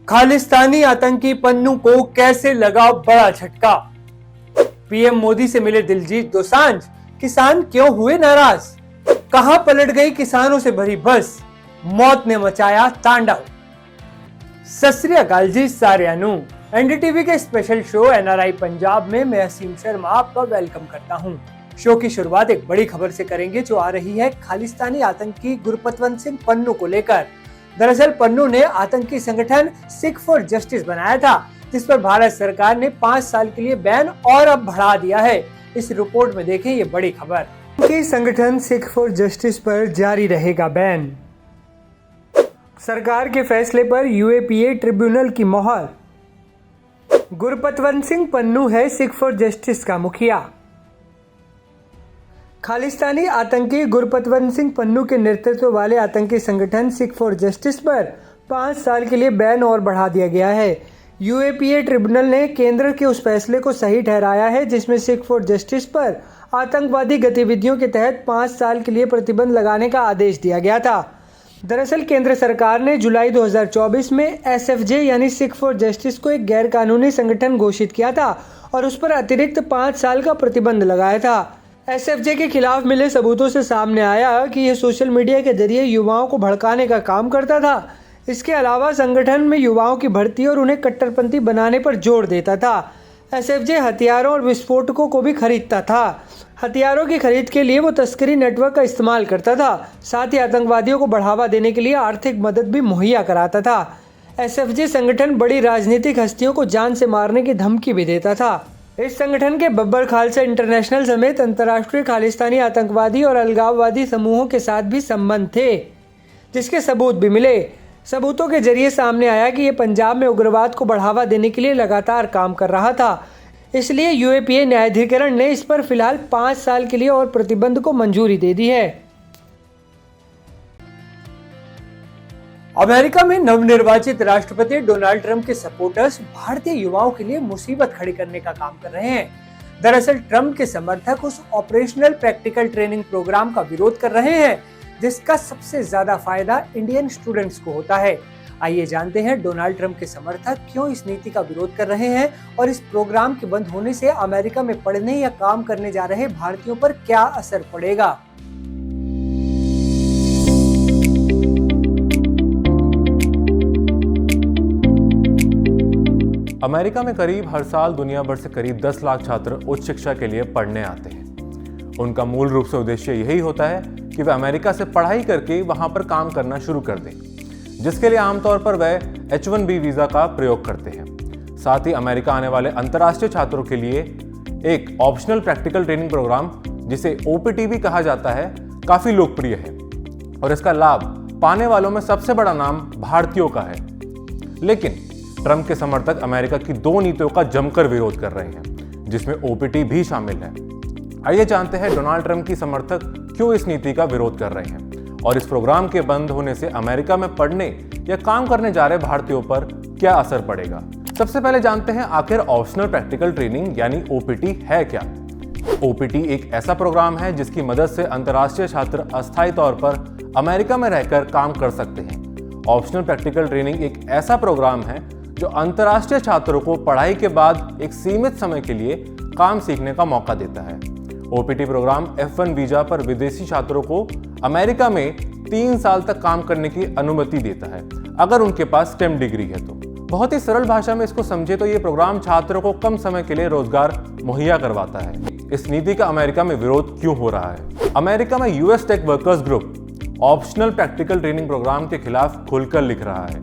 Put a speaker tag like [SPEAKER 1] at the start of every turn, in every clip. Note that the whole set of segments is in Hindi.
[SPEAKER 1] खालिस्तानी आतंकी पन्नू को कैसे लगा बड़ा झटका। पीएम मोदी से मिले दिलजीत दोसांझ, किसान क्यों हुए नाराज, कहां पलट गई किसानों से भरी बस, मौत ने मचाया तांडव। सत श्री अकाल जी सारियानु, एनडीटीवी के स्पेशल शो एनआरआई पंजाब में मैं असीम शर्मा आपका वेलकम करता हूं। शो की शुरुआत एक बड़ी खबर से करेंगे जो आ रही है खालिस्तानी आतंकी गुरपतवंत सिंह पन्नू को लेकर। दरअसल पन्नू ने आतंकी संगठन सिख फॉर जस्टिस बनाया था, जिस पर भारत सरकार ने 5 साल के लिए बैन और अब बढ़ा दिया है। इस रिपोर्ट में देखें ये बड़ी खबर कि संगठन सिख फॉर जस्टिस पर जारी रहेगा बैन। सरकार के फैसले पर यूएपीए ट्रिब्यूनल की मोहर। गुरपतवंत सिंह पन्नू है सिख फॉर जस्टिस का मुखिया। खालिस्तानी आतंकी गुरपतवंत सिंह पन्नू के नेतृत्व वाले आतंकी संगठन सिख फॉर जस्टिस पर 5 साल के लिए बैन और बढ़ा दिया गया है। यूएपीए ट्रिब्यूनल ने केंद्र के उस फैसले को सही ठहराया है जिसमें सिख फॉर जस्टिस पर आतंकवादी गतिविधियों के तहत 5 साल के लिए प्रतिबंध लगाने का आदेश दिया गया था। दरअसल केंद्र सरकार ने जुलाई 2024 में एसएफजे यानी सिख फॉर जस्टिस को एक गैर कानूनी संगठन घोषित किया था और उस पर अतिरिक्त 5 साल का प्रतिबंध लगाया था। एसएफजे के खिलाफ मिले सबूतों से सामने आया कि यह सोशल मीडिया के जरिए युवाओं को भड़काने का काम करता था। इसके अलावा संगठन में युवाओं की भर्ती और उन्हें कट्टरपंथी बनाने पर जोर देता था। एसएफजे हथियारों और विस्फोटकों को भी खरीदता था। हथियारों की खरीद के लिए वो तस्करी नेटवर्क का इस्तेमाल करता था। साथ ही आतंकवादियों को बढ़ावा देने के लिए आर्थिक मदद भी मुहैया कराता था। एसएफजे संगठन बड़ी राजनीतिक हस्तियों को जान से मारने की धमकी भी देता था। इस संगठन के बब्बर खालसा इंटरनेशनल समेत अंतर्राष्ट्रीय खालिस्तानी आतंकवादी और अलगाववादी समूहों के साथ भी संबंध थे, जिसके सबूत भी मिले। सबूतों के जरिए सामने आया कि ये पंजाब में उग्रवाद को बढ़ावा देने के लिए लगातार काम कर रहा था। इसलिए यूएपीए न्यायाधिकरण ने इस पर फिलहाल 5 साल के लिए और प्रतिबंध को मंजूरी दे दी है। अमेरिका में नवनिर्वाचित राष्ट्रपति डोनाल्ड ट्रंप के सपोर्टर्स भारतीय युवाओं के लिए मुसीबत खड़ी करने का काम कर रहे हैं। दरअसल ट्रंप के समर्थक उस ऑपरेशनल प्रैक्टिकल ट्रेनिंग प्रोग्राम का विरोध कर रहे हैं जिसका सबसे ज्यादा फायदा इंडियन स्टूडेंट्स को होता है। आइए जानते हैं डोनाल्ड ट्रंप के समर्थक क्यों इस नीति का विरोध कर रहे हैं और इस प्रोग्राम के बंद होने से अमेरिका में पढ़ने या काम करने जा रहे भारतीयों पर क्या असर पड़ेगा।
[SPEAKER 2] अमेरिका में करीब हर साल दुनिया भर से करीब 10 लाख छात्र उच्च शिक्षा के लिए पढ़ने आते हैं। उनका मूल रूप से उद्देश्य यही होता है कि वे अमेरिका से पढ़ाई करके वहां पर काम करना शुरू कर दें, जिसके लिए आमतौर पर वे H-1B वीजा का प्रयोग करते हैं। साथ ही अमेरिका आने वाले अंतर्राष्ट्रीय छात्रों के लिए एक ऑप्शनल प्रैक्टिकल ट्रेनिंग प्रोग्राम, जिसे OPT भी कहा जाता है, काफी लोकप्रिय है और इसका लाभ पाने वालों में सबसे बड़ा नाम भारतीयों का है। लेकिन ट्रंप के समर्थक अमेरिका की 2 नीतियों का जमकर विरोध कर रहे हैं, जिसमें OPT भी शामिल है। आइए जानते हैं डोनाल्ड ट्रंप की समर्थक क्यों इस नीति का विरोध कर रहे हैं और इस प्रोग्राम के बंद होने से अमेरिका में पढ़ने या काम करने जा रहे भारतीयों पर क्या असर पड़ेगा। सबसे पहले जानते हैं आखिर ऑप्शनल प्रैक्टिकल ट्रेनिंग यानी OPT है क्या। OPT एक ऐसा प्रोग्राम है जिसकी मदद से अंतर्राष्ट्रीय छात्र अस्थायी तौर पर अमेरिका में रहकर काम कर सकते हैं। ऑप्शनल प्रैक्टिकल ट्रेनिंग एक ऐसा प्रोग्राम है जो अंतर्राष्ट्रीय छात्रों को पढ़ाई के बाद एक सीमित समय के लिए काम सीखने का मौका देता है। OPT प्रोग्राम F-1 वीजा पर विदेशी छात्रों को अमेरिका में 3 साल तक काम करने की अनुमति देता है, अगर उनके पास STEM डिग्री है तो। बहुत ही सरल भाषा में इसको समझे तो ये प्रोग्राम छात्रों को कम समय के लिए रोजगार मुहैया करवाता है। इस नीति का अमेरिका में विरोध क्यों हो रहा है? अमेरिका में US tech workers group optional practical training programme के खिलाफ खुलकर लिख रहा है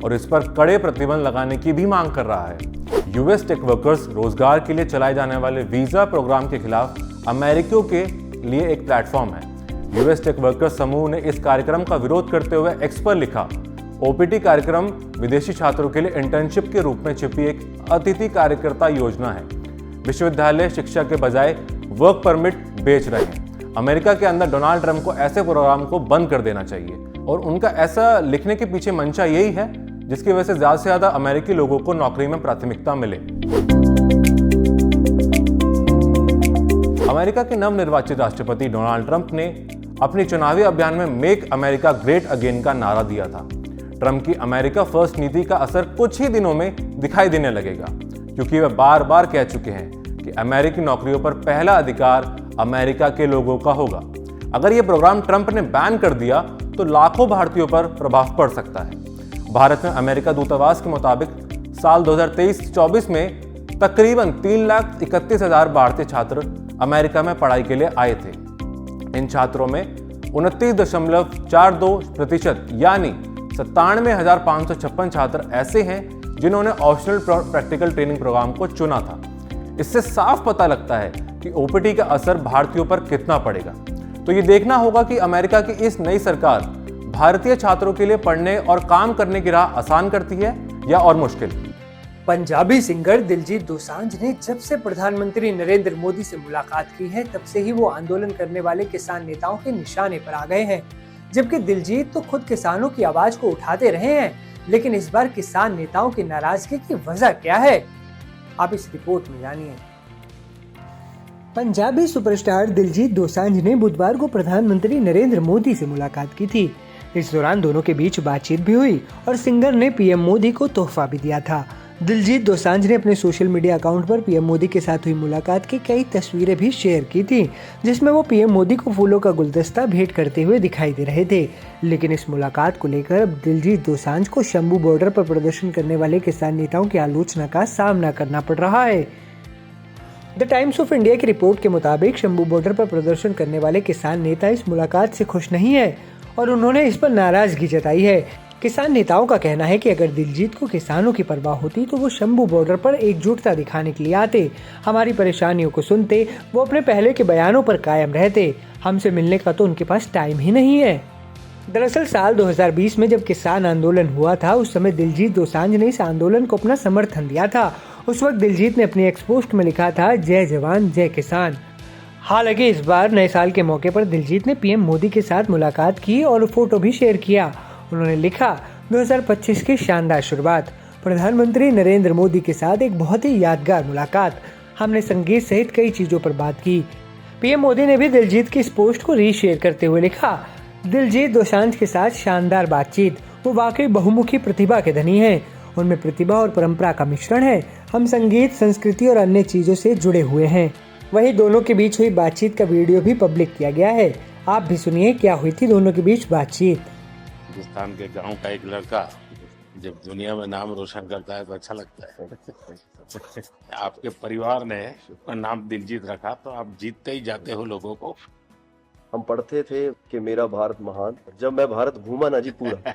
[SPEAKER 2] और इस पर कड़े प्रतिबंध लगाने की भी मांग कर रहा है। यूएस टेक वर्कर्स रोजगार के लिए चलाए जाने वाले वीजा प्रोग्राम के खिलाफ अमेरिकियों के लिए एक प्लेटफॉर्म है। यूएस टेक वर्कर्स समूह ने इस कार्यक्रम का विरोध करते हुए एक्स पर लिखा, OPT कार्यक्रम विदेशी छात्रों के लिए इंटर्नशिप के रूप में छिपी एक अतिथि कार्यकर्ता योजना है। विश्वविद्यालय शिक्षा के बजाय वर्क परमिट बेच रहे हैं। अमेरिका के अंदर डोनाल्ड ट्रंप को ऐसे प्रोग्राम को बंद कर देना चाहिए और उनका ऐसा लिखने के पीछे मंशा यही है जिसकी वजह से ज्यादा अमेरिकी लोगों को नौकरी में प्राथमिकता मिले। अमेरिका के नवनिर्वाचित राष्ट्रपति डोनाल्ड ट्रंप ने अपने चुनावी अभियान में मेक अमेरिका ग्रेट अगेन का नारा दिया था। ट्रंप की अमेरिका फर्स्ट नीति का असर कुछ ही दिनों में दिखाई देने लगेगा, क्योंकि वे बार बार कह चुके हैं कि अमेरिकी नौकरियों पर पहला अधिकार अमेरिका के लोगों का होगा। अगर यह प्रोग्राम ट्रंप ने बैन कर दिया तो लाखों भारतीयों पर प्रभाव पड़ सकता है। भारत में अमेरिका दूतावास के मुताबिक साल 2023-24 में तकरीबन 3,31,000 भारतीय छात्र अमेरिका में पढ़ाई के लिए आए थे। इन छात्रों में 29.42% यानी 97,556 छात्र ऐसे हैं जिन्होंने ऑप्शनल प्रैक्टिकल ट्रेनिंग प्रोग्राम को चुना था। इससे साफ पता लगता है कि ओपीटी का असर भारतीयों पर कितना पड़ेगा। तो ये देखना होगा कि अमेरिका की इस नई सरकार भारतीय छात्रों के लिए पढ़ने और काम करने की राह आसान करती है या और मुश्किल।
[SPEAKER 1] पंजाबी सिंगर दिलजीत दोसांझ ने जब से प्रधानमंत्री नरेंद्र मोदी से मुलाकात की है, तब से ही वो आंदोलन करने वाले किसान नेताओं के निशाने पर आ गए हैं। जबकि दिलजीत तो खुद किसानों की आवाज को उठाते रहे हैं, लेकिन इस बार किसान नेताओं की नाराजगी की वजह क्या है, आप इस रिपोर्ट में जानिए। पंजाबी सुपरस्टार दिलजीत दोसांझ ने बुधवार को प्रधानमंत्री नरेंद्र मोदी से मुलाकात की थी। इस दौरान दोनों के बीच बातचीत भी हुई और सिंगर ने पीएम मोदी को तोहफा भी दिया था। दिलजीत दोसांझ ने अपने सोशल मीडिया अकाउंट पर पीएम मोदी के साथ हुई मुलाकात की कई तस्वीरें भी शेयर की थी, जिसमें वो पीएम मोदी को फूलों का गुलदस्ता भेंट करते हुए दिखाई दे रहे थे। लेकिन इस मुलाकात को लेकर अब दिलजीत दोसांझ को शंभू बॉर्डर पर प्रदर्शन करने वाले किसान नेताओं की आलोचना का सामना करना पड़ रहा है। द टाइम्स ऑफ इंडिया की रिपोर्ट के मुताबिक शंभू बॉर्डर पर प्रदर्शन करने वाले किसान नेता इस मुलाकात से खुश नहीं है और उन्होंने इस पर नाराजगी जताई है। किसान नेताओं का कहना है कि अगर दिलजीत को किसानों की परवाह होती तो वो शंभू बॉर्डर पर एकजुटता दिखाने के लिए आते, हमारी परेशानियों को सुनते, वो अपने पहले के बयानों पर कायम रहते। हमसे मिलने का तो उनके पास टाइम ही नहीं है। दरअसल साल 2020 में जब किसान आंदोलन हुआ था, उस समय दिलजीत दोसांझ ने इस आंदोलन को अपना समर्थन दिया था। उस वक्त दिलजीत ने अपनी एक्स पोस्ट में लिखा था, जय जवान जय किसान। हालांकि इस बार नए साल के मौके पर दिलजीत ने पीएम मोदी के साथ मुलाकात की और फोटो भी शेयर किया। उन्होंने लिखा, 2025 की शानदार शुरुआत, प्रधानमंत्री नरेंद्र मोदी के साथ एक बहुत ही यादगार मुलाकात। हमने संगीत सहित कई चीजों पर बात की। पीएम मोदी ने भी दिलजीत की इस पोस्ट को रीशेयर करते हुए लिखा, दिलजीत दोसांझ के साथ शानदार बातचीत, वो वाकई बहुमुखी प्रतिभा के धनी हैं। उनमें प्रतिभा और परंपरा का मिश्रण है। हम संगीत, संस्कृति और अन्य चीजों से जुड़े हुए हैं। वहीं दोनों के बीच हुई बातचीत का वीडियो भी पब्लिक किया गया है। आप भी सुनिए क्या हुई थी दोनों के बीच बातचीत।
[SPEAKER 3] हिंदुस्तान के गांव का एक लड़का जब दुनिया में नाम रोशन करता है तो अच्छा लगता है। आपके परिवार ने नाम दिलजीत रखा तो आप जीतते ही जाते हो लोगों को।
[SPEAKER 4] हम पढ़ते थे कि मेरा भारत महान। जब मैं भारत घूमा ना जी पूरा,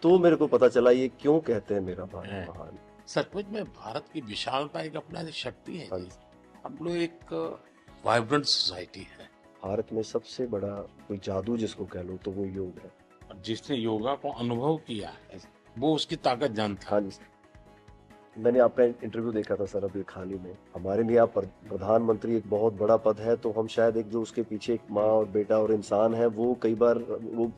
[SPEAKER 4] तो मेरे को पता चला ये क्यों कहते हैं मेरा भारत महान।
[SPEAKER 3] सचमुच में भारत की विशालता एक अपना शक्ति है। हम लोग एक वाइब्रेंट सोसाइटी है।
[SPEAKER 4] भारत में सबसे बड़ा कोई जादू जिसको कह लो तो वो योग है।
[SPEAKER 3] और जिसने योगा को अनुभव किया है वो उसकी ताकत जानता है।
[SPEAKER 4] हाँ जी, मैंने आपका इंटरव्यू देखा था सर अभी हाल ही में। हमारे लिए आप प्रधानमंत्री एक बहुत बड़ा पद है, तो हम शायद एक जो उसके पीछे एक माँ और बेटा और इंसान है वो कई बार वो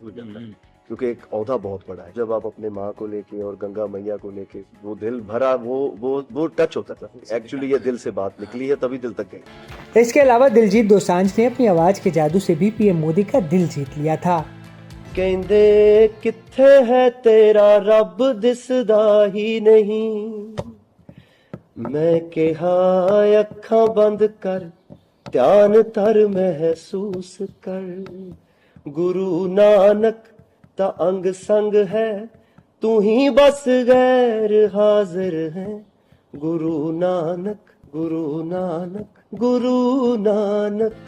[SPEAKER 4] क्योंकि एक औहदा बहुत बड़ा है। जब आप अपने माँ को लेके और गंगा मैया को लेके वो दिल भरा वो टच होता था। एक्चुअली ये दिल से बात निकली है तभी दिल तक गई।
[SPEAKER 1] इसके अलावा दिलजीत दोसांझ ने अपनी आवाज के जादू से भी पीएम मोदी का दिल जीत लिया था।
[SPEAKER 4] कहंदे किथे है तेरा रब दिसदा ही नहीं, मैं कहा अखां बंद कर ध्यान धर महसूस कर, गुरु नानक ता अंग संग है तू ही बस गैर हाजिर है, गुरु नानक गुरु नानक गुरु नानक।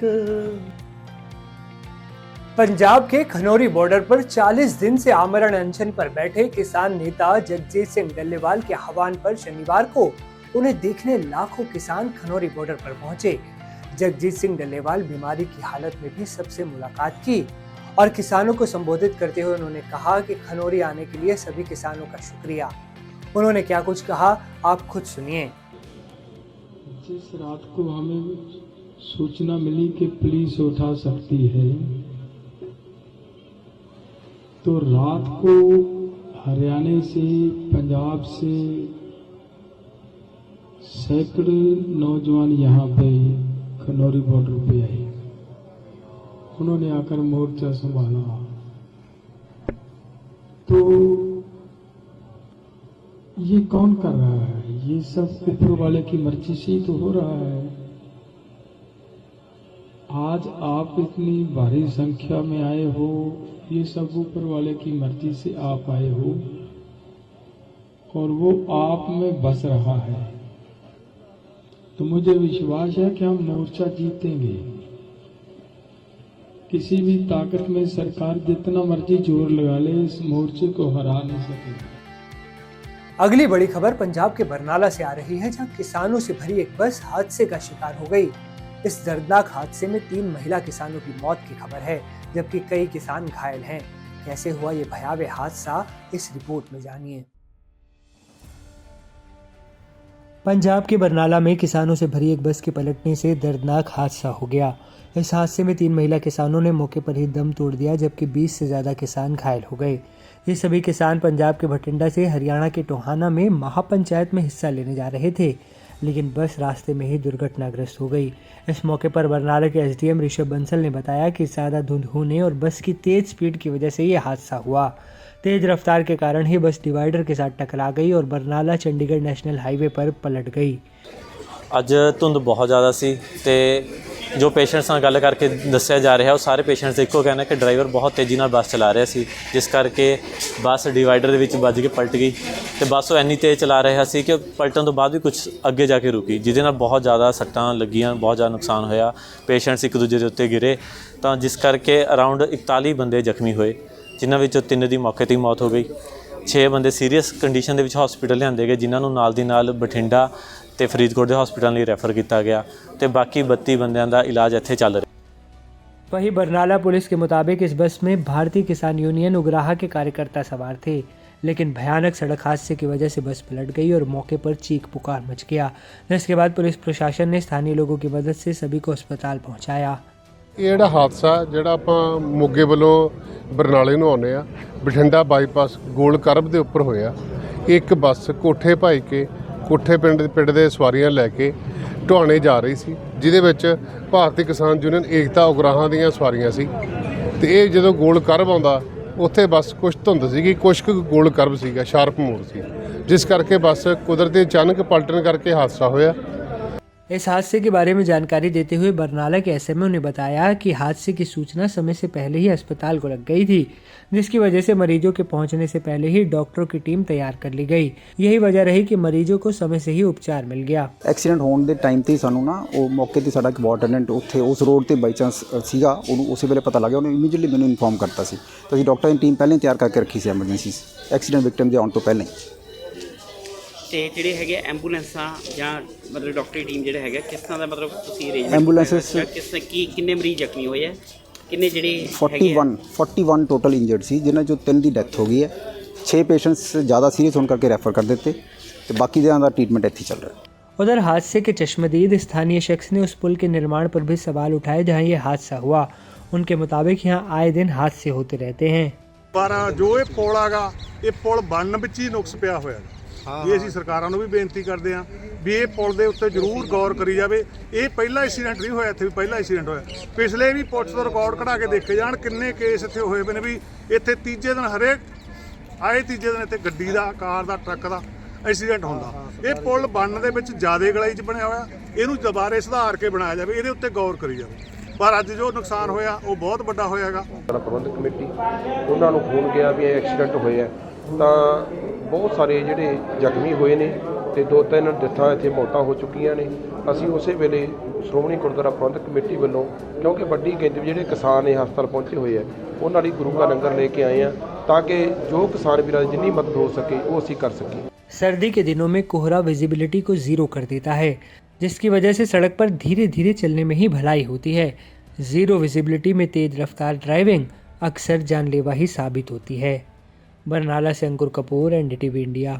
[SPEAKER 1] पंजाब के खनौरी बॉर्डर पर 40 दिन से आमरण अनशन पर बैठे किसान नेता जगजीत सिंह डल्लेवाल के आह्वान पर शनिवार को उन्हें देखने लाखों किसान खनौरी बॉर्डर पर पहुंचे। जगजीत सिंह डल्लेवाल बीमारी की हालत में भी सबसे मुलाकात की और किसानों को संबोधित करते हुए उन्होंने कहा कि खनौरी आने के लिए सभी किसानों का शुक्रिया। उन्होंने क्या कुछ कहा, आप खुद सुनिए।
[SPEAKER 5] जिस रात को हमें सूचना मिली कि पुलिस उठा सकती है, तो रात को हरियाणा से, पंजाब से सैकड़ों नौजवान यहाँ पे खनौरी बॉर्डर पे आए। उन्होंने आकर मोर्चा संभाला। तो ये कौन कर रहा है? ये सब ऊपर वाले की मर्जी से ही तो हो रहा है। आज आप इतनी भारी संख्या में आए हो, ये सब ऊपर वाले की मर्जी से आप आए हो और वो आप में बस रहा है। तो मुझे विश्वास है कि हम मोर्चा जीतेंगे। किसी भी ताकत में सरकार जितना मर्जी जोर लगा ले, इस मोर्चे को हरा नहीं सकेगी।
[SPEAKER 1] अगली बड़ी खबर पंजाब के बरनाला से आ रही है, जहां किसानों से भरी एक बस हादसे का शिकार हो गई। इस दर्दनाक हादसे में 3 महिला किसानों की मौत की खबर है, जबकि कई किसान घायल हैं। कैसे हुआ ये भयावह हादसा, इस रिपोर्ट में जानिए। पंजाब के बरनाला में किसानों से भरी एक बस के पलटने से दर्दनाक हादसा हो गया। इस हादसे में 3 महिला किसानों ने मौके पर ही दम तोड़ दिया, जबकि 20 से ज़्यादा किसान घायल हो गए। ये सभी किसान पंजाब के भटिंडा से हरियाणा के टोहाना में महापंचायत में हिस्सा लेने जा रहे थे, लेकिन बस रास्ते में ही दुर्घटनाग्रस्त हो गई। इस मौके पर बरनाला के एसडीएम ऋषभ बंसल ने बताया कि ज़्यादा धुंध होने और बस की तेज़ स्पीड की वजह से ये हादसा हुआ। तेज रफ्तार के कारण ही बस डिवाइडर के साथ टकरा गई और बरनाला चंडीगढ़ नेशनल हाईवे पर पलट गई।
[SPEAKER 6] ਅੱਜ ਧੁੰਦ ਬਹੁਤ ਜ਼ਿਆਦਾ ਸੀ ਤੇ ਜੋ ਪੇਸ਼ੈਂਟਸ ਨਾਲ ਗੱਲ ਕਰਕੇ ਦੱਸਿਆ ਜਾ ਰਿਹਾ ਉਹ ਸਾਰੇ ਪੇਸ਼ੈਂਟਸ ਇੱਕੋ ਕਹਿਣਾ ਕਿ ਡਰਾਈਵਰ ਬਹੁਤ ਤੇਜ਼ੀ ਨਾਲ ਬੱਸ ਚਲਾ ਰਿਹਾ ਸੀ, ਜਿਸ ਕਰਕੇ ਬੱਸ ਡਿਵਾਈਡਰ ਦੇ ਵਿੱਚ ਵੱਜ ਕੇ ਪਲਟ ਗਈ ਤੇ ਬੱਸ ਉਹ ਇੰਨੀ ਤੇਜ਼ ਚਲਾ ਰਿਹਾ ਸੀ ਕਿ ਪਲਟਣ ਤੋਂ ਬਾਅਦ ਵੀ ਕੁਝ ਅੱਗੇ ਜਾ ਕੇ ਰੁਕੀ, ਜਿਹਦੇ ਨਾਲ ਬਹੁਤ ਜ਼ਿਆਦਾ ਸੱਟਾਂ ਲੱਗੀਆਂ, ਬਹੁਤ ਜ਼ਿਆਦਾ ਨੁਕਸਾਨ ਹੋਇਆ। ਪੇਸ਼ੈਂਟਸ ਇੱਕ ਦੂਜੇ ਦੇ ਉੱਤੇ ਗਿਰੇ ਤਾਂ ਜਿਸ ਕਰਕੇ ਅਰਾਊਂਡ 41 ਬੰਦੇ ਜ਼ਖਮੀ ਹੋਏ, ਜਿਨ੍ਹਾਂ ਵਿੱਚੋਂ 3 ਦੀ ਮੌਕੇ 'ਤੇ ਹੀ ਮੌਤ ਹੋ ਗਈ। 6 ਬੰਦੇ ਸੀਰੀਅਸ ਕੰਡੀਸ਼ਨ ਦੇ ਵਿੱਚ ਹਸਪੀਟਲ ਲਿਆਂਦੇ ਗਏ, ਜਿਨ੍ਹਾਂ ਨੂੰ ਨਾਲ ਦੀ ਨਾਲ ਬਠਿੰਡਾ ਤੇ ਫਰੀਦਕੋਟ ਦੇ ਹਸਪੀਟਲ ਲਈ ਰੈਫਰ ਕੀਤਾ गया ਤੇ ਬਾਕੀ 32 ਬੰਦਿਆਂ ਦਾ ਇਲਾਜ ਇੱਥੇ ਚੱਲ ਰਿਹਾ।
[SPEAKER 1] वहीं बरनाला पुलिस के मुताबिक इस बस में भारतीय किसान यूनियन उग्राहा के कार्यकर्ता सवार थे, लेकिन भयानक सड़क हादसे की वजह से बस पलट गई और मौके पर चीख पुकार मच गया, जिसके बाद पुलिस प्रशासन ने स्थानीय लोगों की मदद से सभी को अस्पताल पहुंचाया।
[SPEAKER 7] ਇਹ ਜਿਹੜਾ ਹਾਦਸਾ ਜਿਹੜਾ ਆਪਾਂ ਮੋਗੇ ਵੱਲੋਂ ਬਰਨਾਲੇ ਨੂੰ ਆਉਂਦੇ ਆ, ਬਠਿੰਡਾ ਬਾਈਪਾਸ ਗੋਲ ਕਰਬ ਦੇ ਉੱਪਰ ਹੋਇਆ। ਇੱਕ ਬੱਸ ਕੋਠੇ ਭਾਈ ਕੇ ਕੋਠੇ ਪਿੰਡ ਦੇ ਸਵਾਰੀਆਂ ਲੈ ਕੇ ਢੁਆਣੇ ਜਾ ਰਹੀ ਸੀ, ਜਿਹਦੇ ਵਿੱਚ ਭਾਰਤੀ ਕਿਸਾਨ ਯੂਨੀਅਨ ਏਕਤਾ ਉਗਰਾਹਾਂ ਦੀਆਂ ਸਵਾਰੀਆਂ ਸੀ ਤੇ ਇਹ ਜਦੋਂ ਗੋਲ ਕਰਬ ਆਉਂਦਾ ਉੱਥੇ ਬੱਸ ਕੁਛ ਧੁੰਦ ਸੀਗੀ, ਕੁਛ ਕੁ ਗੋਲ ਕਰਬ ਸੀਗਾ, ਸ਼ਾਰਪ ਮੋੜ ਸੀ, ਜਿਸ ਕਰਕੇ ਬੱਸ ਕੁਦਰਤੀ ਅਚਾਨਕ ਪਲਟਣ ਕਰਕੇ ਹਾਦਸਾ ਹੋਇਆ।
[SPEAKER 1] इस हादसे के बारे में जानकारी देते हुए बरनाला के एसएमओ ने बताया कि हादसे की सूचना समय से पहले ही अस्पताल को लग गई थी, जिसकी वजह से मरीजों के पहुंचने से पहले ही डॉक्टरों की टीम तैयार कर ली गई। यही वजह रही कि मरीजों को समय से ही उपचार मिल गया।
[SPEAKER 8] ਐਕਸੀਡੈਂਟ ਹੋਣ ਦੇ ਟਾਈਮ ਤੇ ਸਾਨੂੰ ਨਾ ਉਹ ਮੌਕੇ ਤੇ ਸਾਡਾ ਇੱਕ ਵਾਰਡ ਅਟੈਂਡੈਂਟ ਉੱਥੇ ਉਸ ਰੋਡ ਤੇ ਬਾਈ ਚਾਂਸ ਸੀਗਾ, ਉਹਨੂੰ ਉਸੇ ਵੇਲੇ ਪਤਾ ਲੱਗਿਆ, ਉਹਨੇ ਇਮੀਡੀਏਟਲੀ ਮੈਨੂੰ ਇਨਫੋਰਮ ਕਰਤਾ ਸੀ। ਤਾਂ ਅਸੀਂ ਡਾਕਟਰਾਂ ਦੀ ਟੀਮ ਪਹਿਲਾਂ ਹੀ ਤਿਆਰ ਕਰਕੇ ਰੱਖੀ ਸੀ ਐਮਰਜੈਂਸੀ ਐਕਸੀਡੈਂਟ ਵਿਕਟਮ ਦੇ ਆਉਣ ਤੋਂ ਪਹਿਲਾਂ ਹੀ।
[SPEAKER 9] ਤੇ ਜਿਹੜੇ ਹੈਗੇ ਐਂਬੂਲੈਂਸਾਂ ਜਾਂ ਮਤਲਬ ਡਾਕਟਰੀ ਟੀਮ ਜਿਹੜੇ ਹੈਗੇ ਕਿਸ ਤਰ੍ਹਾਂ ਦਾ ਮਤਲਬ ਤੁਸੀਂ ਅਰੇਂਜਮੈਂਟ
[SPEAKER 8] ਐਂਬੂਲੈਂਸਿਸ
[SPEAKER 9] ਕਿਸ ਕੀ ਕਿੰਨੇ ਮਰੀਜ਼ ਜ਼ਖਮੀ ਹੋਏ ਆ, ਕਿੰਨੇ ਜਿਹੜੇ
[SPEAKER 8] 41 ਟੋਟਲ ਇੰਜਰਡ ਸੀ, ਜਿਨ੍ਹਾਂ ਚੋਂ 3 ਦੀ ਡੈਥ ਹੋ ਗਈ ਹੈ। 6 ਪੇਸ਼ੈਂਟਸ ज़्यादा सीरियस होने करके रेफ़र कर देते तो बाकी ज़्यादा ट्रीटमेंट इत्थे चल रहा है।
[SPEAKER 1] उधर हादसे के चश्मदीद स्थानीय शख्स ने उस पुल के निर्माण पर भी सवाल उठाए जहां ये हादसा हुआ। उनके मुताबिक यहाँ आए दिन हादसे होते रहते हैं,
[SPEAKER 10] ਪਰ ਜੋ ਇਹ ਪੁਲ ਹੈਗਾ, ਇਹ ਪੁਲ ਬਣਨ ਵਿੱਚ ਹੀ ਨੁਕਸ ਪਿਆ ਹੋਇਆ। ਇਹ ਅਸੀਂ ਸਰਕਾਰਾਂ ਨੂੰ ਵੀ ਬੇਨਤੀ ਕਰਦੇ ਹਾਂ ਵੀ ਇਹ ਪੁਲ ਦੇ ਉੱਤੇ ਜ਼ਰੂਰ ਗੌਰ ਕਰੀ ਜਾਵੇ। ਇਹ ਪਹਿਲਾ ਐਕਸੀਡੈਂਟ ਨਹੀਂ ਹੋਇਆ, ਇੱਥੇ ਵੀ ਪਹਿਲਾ ਐਕਸੀਡੈਂਟ ਹੋਇਆ। ਪਿਛਲੇ ਵੀ ਪੁਲਿਸ ਤੋਂ ਰਿਕਾਰਡ ਕਢਾ ਕੇ ਦੇਖੇ ਜਾਣ, ਕਿੰਨੇ ਕੇਸ ਇੱਥੇ ਹੋਏ ਪਏ ਨੇ ਵੀ ਇੱਥੇ ਤੀਜੇ ਦਿਨ ਹਰੇਕ ਆਏ ਤੀਜੇ ਦਿਨ ਇੱਥੇ ਗੱਡੀ ਦਾ, ਕਾਰ ਦਾ, ਟਰੱਕ ਦਾ ਐਕਸੀਡੈਂਟ ਹੁੰਦਾ। ਇਹ ਪੁਲ ਬਣਨ ਦੇ ਵਿੱਚ ਜ਼ਿਆਦਾ ਗਲਾਈ 'ਚ ਬਣਿਆ ਹੋਇਆ, ਇਹਨੂੰ ਦੁਬਾਰੇ ਸੁਧਾਰ ਕੇ ਬਣਾਇਆ ਜਾਵੇ, ਇਹਦੇ ਉੱਤੇ ਗੌਰ ਕਰੀ ਜਾਵੇ। ਪਰ ਅੱਜ ਜੋ ਨੁਕਸਾਨ ਹੋਇਆ ਉਹ ਬਹੁਤ ਵੱਡਾ ਹੋਇਆਗਾ।
[SPEAKER 11] ਪ੍ਰਬੰਧਕ ਕਮੇਟੀ ਉਹਨਾਂ ਨੂੰ ਫੋਨ ਗਿਆ ਵੀ ਇਹ ਐਕਸੀਡੈਂਟ ਹੋਇਆ, ਤਾਂ ਬਹੁਤ ਸਾਰੇ ਜਿਹੜੇ ਜ਼ਖਮੀ ਹੋਏ ਨੇ ਤੇ 2-3 ਡੈਥਾਂ ਇੱਥੇ ਮੌਤਾਂ ਹੋ ਚੁੱਕੀਆਂ ਨੇ। ਅਸੀਂ ਉਸੇ ਵੇਲੇ ਸ਼੍ਰੋਮਣੀ ਗੁਰਦੁਆਰਾ ਪ੍ਰਬੰਧਕ ਕਮੇਟੀ ਵੱਲੋਂ, ਕਿਉਂਕਿ ਵੱਡੀ ਗਿਣਤੀ ਵਿੱਚ ਜਿਹੜੇ ਕਿਸਾਨ ਇਹ ਹਸਪਤਾਲ ਪਹੁੰਚੇ ਹੋਏ ਆ, ਉਹਨਾਂ ਲਈ ਗੁਰੂ का ਲੰਗਰ ਲੈ ਕੇ ਆਏ ਆ ਤਾਂ ਕਿ ਜੋ ਕਿਸਾਨ ਵੀਰਾਂ ਦੀ ਜਿੰਨੀ ਮਦਦ ਹੋ ਸਕੇ ਉਹ ਅਸੀਂ ਕਰ ਸਕੀਏ।
[SPEAKER 1] सर्दी के दिनों में कोहरा विजिबिलिटी को जीरो कर देता है, जिसकी वजह से सड़क पर धीरे धीरे चलने में ही भलाई होती है। जीरो विजिबिलिटी में तेज रफ्तार ड्राइविंग अक्सर जानलेवा ही साबित होती है। बरनाला से अंकुर कपूर, एनडीटीवी इंडिया।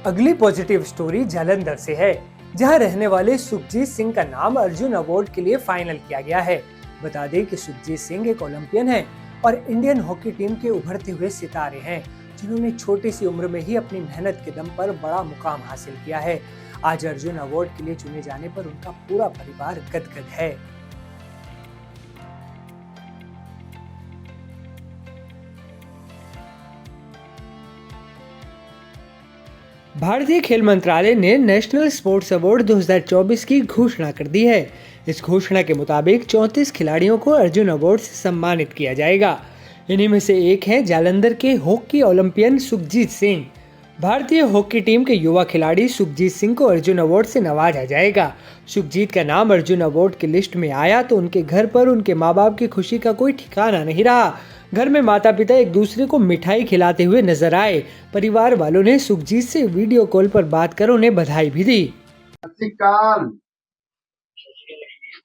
[SPEAKER 1] अगली पॉजिटिव स्टोरी जालंधर से है, जहां रहने वाले सुखजीत सिंह का नाम अर्जुन अवार्ड के लिए फाइनल किया गया है। बता दें कि सुखजीत सिंह एक ओलंपियन है और इंडियन हॉकी टीम के उभरते हुए सितारे हैं, जिन्होंने छोटी सी उम्र में ही अपनी मेहनत के दम पर बड़ा मुकाम हासिल किया है। आज अर्जुन अवार्ड के लिए चुने जाने पर उनका पूरा परिवार गदगद है। भारतीय खेल मंत्रालय ने नेशनल स्पोर्ट्स अवार्ड 2024 की घोषणा कर दी है। इस घोषणा के मुताबिक 34 खिलाड़ियों को अर्जुन अवार्ड से सम्मानित किया जाएगा। इन्हीं में से एक है जालंधर के हॉकी ओलंपियन सुखजीत सिंह। भारतीय हॉकी टीम के युवा खिलाड़ी सुखजीत सिंह को अर्जुन अवार्ड से नवाजा जाएगा। सुखजीत का नाम अर्जुन अवार्ड की लिस्ट में आया तो उनके घर पर उनके माँ बाप की खुशी का कोई ठिकाना नहीं रहा। घर में माता पिता एक दूसरे को मिठाई खिलाते हुए नजर आए। परिवार वालों ने सुखजीत से वीडियो कॉल पर बात कर उन्हें बधाई भी दी।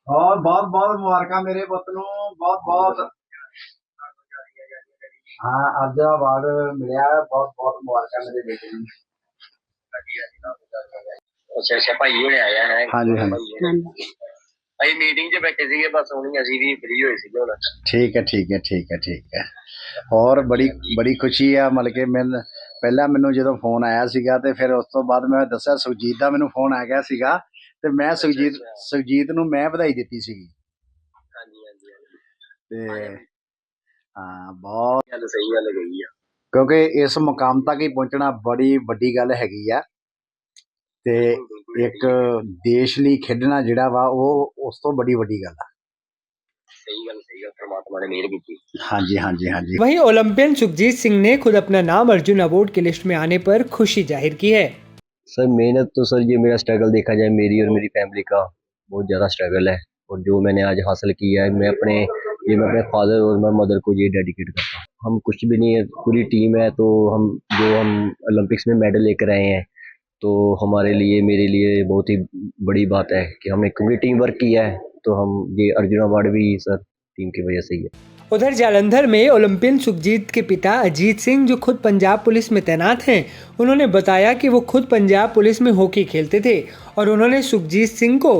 [SPEAKER 12] और बहुत बहुत मुबारक मेरे पुत नूं, बहुत बहुत हाँ अज अवार्ड मिलिया, बहुत बहुत मुबारक मेरे बेटे नूं।
[SPEAKER 13] अच्छा भाई होने आया है।
[SPEAKER 12] हाँ जी हाँ जी
[SPEAKER 13] भाई मीटिंग 'ਚ बैठे ਸੀਗੇ बस ਹੁਣੀ ਅਸੀਂ ਵੀ फ्री ਹੋਏ ਸੀਗੇ ਹੁਣ।
[SPEAKER 12] ठीक है ठीक है ठीक है ठीक है। और बड़ी खुशी है मतलब कि मैं ਪਹਿਲਾਂ ਮੈਨੂੰ ਜਦੋਂ ਫੋਨ ਆਇਆ ਸੀਗਾ ਤੇ ਫਿਰ ਉਸ ਤੋਂ ਬਾਅਦ ਮੈਂ ਦੱਸਿਆ ਸੁਖਜੀਤ ਦਾ ਮੈਨੂੰ ਫੋਨ ਆ ਗਿਆ ਸੀਗਾ ਤੇ ਮੈਂ ਸੁਖਜੀਤ ਨੂੰ ਮੈਂ ਵਧਾਈ ਦਿੱਤੀ ਸੀਗੀ।
[SPEAKER 13] ਹਾਂਜੀ ਹਾਂਜੀ
[SPEAKER 12] ਤੇ ਹਾਂ ਬਹੁਤ
[SPEAKER 13] ਗੱਲ ਸਹੀ ਗੱਲ ਕਹੀ ਆ
[SPEAKER 12] ਕਿਉਂਕਿ ਇਸ ਮੁਕਾਮ ਤੱਕ ਹੀ ਪਹੁੰਚਣਾ ਬੜੀ ਵੱਡੀ ਗੱਲ ਹੈਗੀ ਆ ਤੇ ਇੱਕ ਦੇਸ਼ ਲਈ ਖੇਡਣਾ ਜਿਹੜਾ ਵਾ ਉਹ ਉਸ ਤੋਂ ਬੜੀ ਵੱਡੀ ਗੱਲ ਆ।
[SPEAKER 13] सही गल परमात्मा ने मेहर की।
[SPEAKER 12] हाँ जी हाँ जी हाँ जी।
[SPEAKER 1] वहीं ओलंपियन सुखजीत सिंह ने खुद अपना नाम अर्जुन अवार्ड की लिस्ट में आने पर खुशी जाहिर की है।
[SPEAKER 13] सर मेहनत तो सर ये मेरा स्ट्रगल देखा जाए मेरी और मेरी फैमिली का बहुत ज़्यादा स्ट्रगल है और जो मैंने आज हासिल किया है मैं अपने फादर और मैं मदर को ये डेडिकेट करता हूँ। हम कुछ भी नहीं है, पूरी टीम है तो हम ओलंपिक्स में मेडल लेकर आए हैं तो हमारे लिए मेरे लिए बहुत ही बड़ी बात है कि हमने क्योंकि टीम वर्क किया है तो हम ये अर्जुन अवार्ड भी सर टीम की वजह से ही है।
[SPEAKER 1] उधर जालंधर में ओलंपियन सुखजीत के पिता अजीत सिंह जो खुद पंजाब पुलिस में तैनात हैं, उन्होंने बताया कि वो खुद पंजाब पुलिस में हॉकी खेलते थे और उन्होंने सुखजीत सिंह को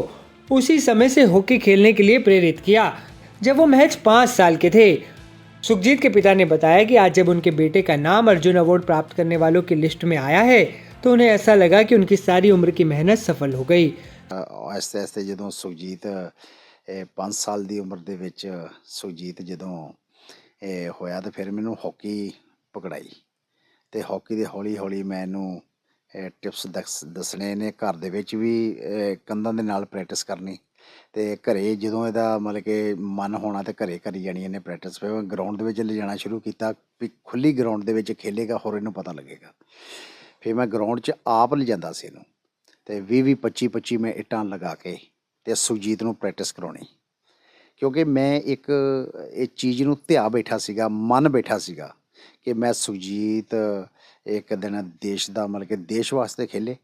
[SPEAKER 1] उसी समय से हॉकी खेलने के लिए प्रेरित किया जब वो महज 5 साल के थे। सुखजीत के पिता ने बताया कि आज जब उनके बेटे का नाम अर्जुन अवार्ड प्राप्त करने वालों की लिस्ट में आया है तो उन्हें ऐसा लगा कि उनकी सारी उम्र की मेहनत सफल हो गई।
[SPEAKER 8] ਆਸਤੇ ਆਸਤੇ ਜਦੋਂ ਸੁਖਜੀਤ 5 ਸਾਲ ਦੀ ਉਮਰ ਦੇ ਵਿੱਚ ਸੁਖਜੀਤ ਜਦੋਂ ਹੋਇਆ ਤਾਂ ਫਿਰ ਮੈਨੂੰ ਹਾਕੀ ਪਕੜਾਈ ਤੇ ਹਾਕੀ ਦੇ ਹੌਲੀ ਹੌਲੀ ਮੈਨੂੰ ਟਿਪਸ ਦੱਸਣੇ ਨੇ। ਘਰ ਦੇ ਵਿੱਚ ਵੀ ਕੰਧਾਂ ਦੇ ਨਾਲ ਪ੍ਰੈਕਟਿਸ ਕਰਨੀ ਤੇ ਘਰੇ ਜਦੋਂ ਇਹਦਾ ਮਤਲਬ ਕਿ ਮਨ ਹੋਣਾ ਤੇ ਘਰੇ ਕਰੀ ਜਾਣੀ ਇਹਨੇ ਪ੍ਰੈਕਟਿਸ। ਫਿਰ ਮੈਂ ਗਰਾਊਂਡ ਦੇ ਵਿੱਚ ਲਿਜਾਣਾ ਸ਼ੁਰੂ ਕੀਤਾ ਵੀ ਖੁੱਲੀ ਗਰਾਊਂਡ ਦੇ ਵਿੱਚ ਖੇਲੇਗਾ ਹੋਰ ਇਹਨੂੰ ਪਤਾ ਲੱਗੇਗਾ। ਫਿਰ ਮੈਂ ਗਰਾਊਂਡ 'ਚ ਆਪ ਲਿਜਾਂਦਾ ਸੀ ਇਹਨੂੰ ਤੇ 20 25 ਮੈਂ ਇੱਟਾਂ ਲਗਾ ਕੇ ਤੇ ਸੁਖਜੀਤ ਨੂੰ ਪ੍ਰੈਕਟਿਸ ਕਰਾਉਣੀ ਕਿਉਂਕਿ ਮੈਂ ਇੱਕ ਇਹ ਚੀਜ਼ ਨੂੰ ਧਿਆ ਬੈਠਾ ਸੀਗਾ, ਮਨ ਬੈਠਾ ਸੀਗਾ ਕਿ ਮੈਂ ਸੁਖਜੀਤ ਇੱਕ ਦਿਨ ਦੇਸ਼ ਦਾ ਮਤਲਬ ਕਿ ਦੇਸ਼ ਵਾਸਤੇ ਖੇਲੇ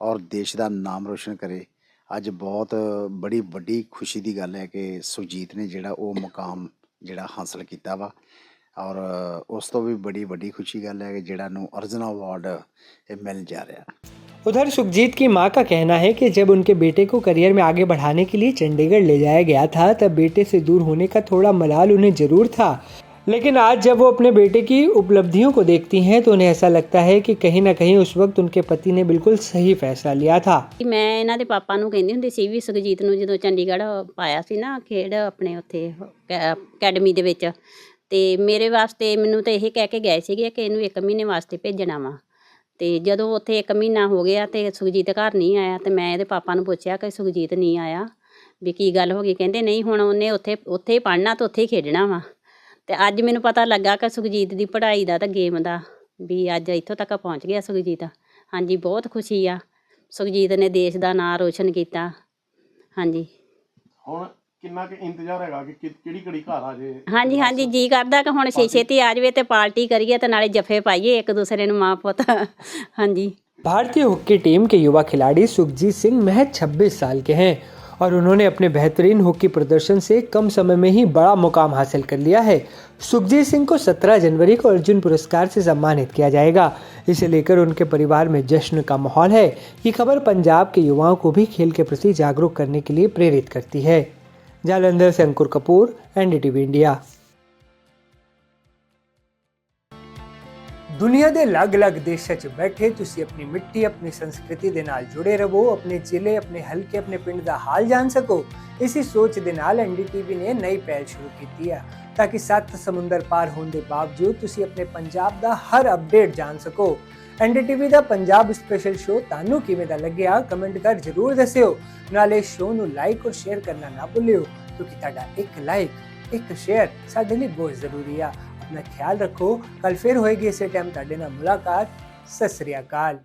[SPEAKER 8] ਔਰ ਦੇਸ਼ ਦਾ ਨਾਮ ਰੋਸ਼ਨ ਕਰੇ। ਅੱਜ ਬਹੁਤ ਬੜੀ ਵੱਡੀ ਖੁਸ਼ੀ ਦੀ ਗੱਲ ਹੈ ਕਿ ਸੁਖਜੀਤ ਨੇ ਜਿਹੜਾ ਉਹ ਮੁਕਾਮ ਜਿਹੜਾ ਹਾਸਲ ਕੀਤਾ ਵਾ ਔਰ ਉਸ ਤੋਂ ਵੀ ਬੜੀ ਵੱਡੀ ਖੁਸ਼ੀ ਗੱਲ ਹੈ ਕਿ ਜਿਹੜਾ ਨੂੰ अर्जुन अवार्ड मिल जा रहा है।
[SPEAKER 1] उधर सुखजीत की मां का कहना है कि जब उनके बेटे को करियर में आगे बढ़ाने के लिए चंडीगढ़ ले जाया गया था तब बेटे से दूर होने का थोड़ा मलाल उन्हें जरूर था, लेकिन आज जब वो अपने बेटे की उपलब्धियों को देखती हैं तो उन्हें ऐसा लगता है कि कहीं ना कहीं उस वक्त उनके पति ने बिल्कुल सही फैसला लिया था।
[SPEAKER 14] मैं ਇਹਨਾਂ ਦੇ ਪਾਪਾ ਨੂੰ ਕਹਿੰਦੀ ਹੁੰਦੀ ਸੀ ਵੀ ਸੁਖਜੀਤ ਨੂੰ ਜਦੋਂ ਚੰਡੀਗੜ੍ਹ ਪਾਇਆ ਸੀ ਨਾ ਖੇਡ ਆਪਣੇ ਉੱਥੇ ਅਕੈਡਮੀ ਦੇ ਵਿੱਚ ਤੇ ਮੇਰੇ ਵਾਸਤੇ ਮੈਨੂੰ ਤਾਂ ਇਹ ਕਹਿ ਕੇ ਗਏ ਸੀਗੇ ਕਿ ਇਹਨੂੰ 1 ਮਹੀਨੇ ਵਾਸਤੇ ਭੇਜਣਾ ਵਾ। ਤੇ ਜਦੋਂ ਉੱਥੇ 1 ਮਹੀਨਾ ਹੋ ਗਿਆ ਤੇ ਸੁਖਜੀਤ ਘਰ ਨਹੀਂ ਆਇਆ ਤੇ ਮੈਂ ਇਹਦੇ ਪਾਪਾ ਨੂੰ ਪੁੱਛਿਆ ਕਿ ਸੁਖਜੀਤ ਨਹੀਂ ਆਇਆ ਵੀ ਕੀ ਗੱਲ ਹੋ ਗਈ। ਕਹਿੰਦੇ ਨਹੀਂ ਹੁਣ ਉਹਨੇ ਉੱਥੇ ਹੀ ਪੜ੍ਹਨਾ ਤੇ ਉੱਥੇ ਹੀ ਖੇਡਣਾ ਵਾ। ਤੇ ਅੱਜ ਮੈਨੂੰ ਪਤਾ ਲੱਗਾ ਕਿ ਸੁਖਜੀਤ ਦੀ ਪੜ੍ਹਾਈ ਦਾ ਤੇ ਗੇਮ ਦਾ ਵੀ ਅੱਜ ਇੱਥੋਂ ਤੱਕ ਪਹੁੰਚ ਗਿਆ ਸੁਖਜੀਤ। ਹਾਂਜੀ ਬਹੁਤ ਖੁਸ਼ੀ ਆ, ਸੁਖਜੀਤ ਨੇ ਦੇਸ਼ ਦਾ ਨਾਂ ਰੋਸ਼ਨ ਕੀਤਾ। ਹਾਂਜੀ
[SPEAKER 15] ਹੁਣ ਕਿੰਨਾ ਕੁ ਇੰਤਜ਼ਾਰ ਹੈਗਾ ਕਿ ਕਿਹੜੀ ਘੜੀ ਘਰ ਆ ਜੇ।
[SPEAKER 14] ਹਾਂਜੀ ਹਾਂਜੀ ਜੀ ਕਰਦਾ ਕਿ ਹੁਣ ਛੇਤੀ ਆ ਜਾਵੇ ਤੇ ਪਾਰਟੀ ਕਰੀਏ ਤੇ ਨਾਲੇ ਜੱਫੇ ਪਾਈਏ ਇੱਕ ਦੂਸਰੇ ਨੂੰ ਮਾਂ ਪੁੱਤ। ਹਾਂਜੀ।
[SPEAKER 1] भारतीय हॉकी टीम के युवा खिलाड़ी सुखजीत सिंह महज 26 साल के हैं और उन्होंने अपने बेहतरीन हॉकी प्रदर्शन से कम समय में ही बड़ा मुकाम हासिल कर लिया है। सुखजीत सिंह को 17 जनवरी को अर्जुन पुरस्कार से सम्मानित किया जाएगा। इसे लेकर उनके परिवार में जश्न का माहौल है। ये खबर पंजाब के युवाओं को भी खेल के प्रति जागरूक करने के लिए प्रेरित करती है। जालंधर से अंकुर कपूर, NDTV इंडिया। ਦੁਨੀਆ ਦੇ ਅਲੱਗ-ਅਲੱਗ ਦੇਸ਼ਾਂ 'ਚ ਬੈਠੇ ਤੁਸੀਂ ਆਪਣੀ ਮਿੱਟੀ, ਆਪਣੀ ਸੰਸਕ੍ਰਿਤੀ ਦੇ ਨਾਲ ਜੁੜੇ ਰਹੋ, ਆਪਣੇ ਜ਼ਿਲ੍ਹੇ, ਆਪਣੇ ਹਲਕੇ, ਆਪਣੇ ਪਿੰਡ ਦਾ ਹਾਲ ਜਾਣ ਸਕੋ। ਇਸੀ ਸੋਚ ਦੇ ਨਾਲ NDTV ਨੇ ਨਈ ਪਹਿਲ ਸ਼ੁਰੂ ਕੀਤੀ ਹੈ ਤਾਂ ਕਿ 7 ਸਮੁੰਦਰ ਪਾਰ ਹੋਣ ਦੇ ਬਾਵਜੂਦ ਤੁਸੀਂ ਆਪਣੇ ਪੰਜਾਬ ਦਾ ਹਰ ਅਪਡੇਟ ਜਾਣ ਸਕੋ। NDTV ਦਾ ਪੰਜਾਬ ਸਪੈਸ਼ਲ ਸ਼ੋਅ ਤੁਹਾਨੂੰ ਕਿਵੇਂ ਦਾ ਲੱਗਿਆ ਕਮੈਂਟ ਕਰ ਜ਼ਰੂਰ ਦੱਸਿਓ। ਨਾਲੇ ਸ਼ੋਅ ਨੂੰ ਲਾਈਕ ਔਰ ਸ਼ੇਅਰ ਕਰਨਾ ਨਾ ਭੁੱਲਿਓ, ਕਿਉਂਕਿ ਤੁਹਾਡਾ ਇੱਕ ਲਾਈਕ ਇੱਕ ਸ਼ੇਅਰ ਸਾਡੇ ਲਈ ਬਹੁਤ ਜ਼ਰੂਰੀ ਆ। अपना ख्याल रखो, कल फिर होएगी इसे टाइम ਤੁਹਾਡੇ ਨਾਲ मुलाकात। सत श्री अकाल।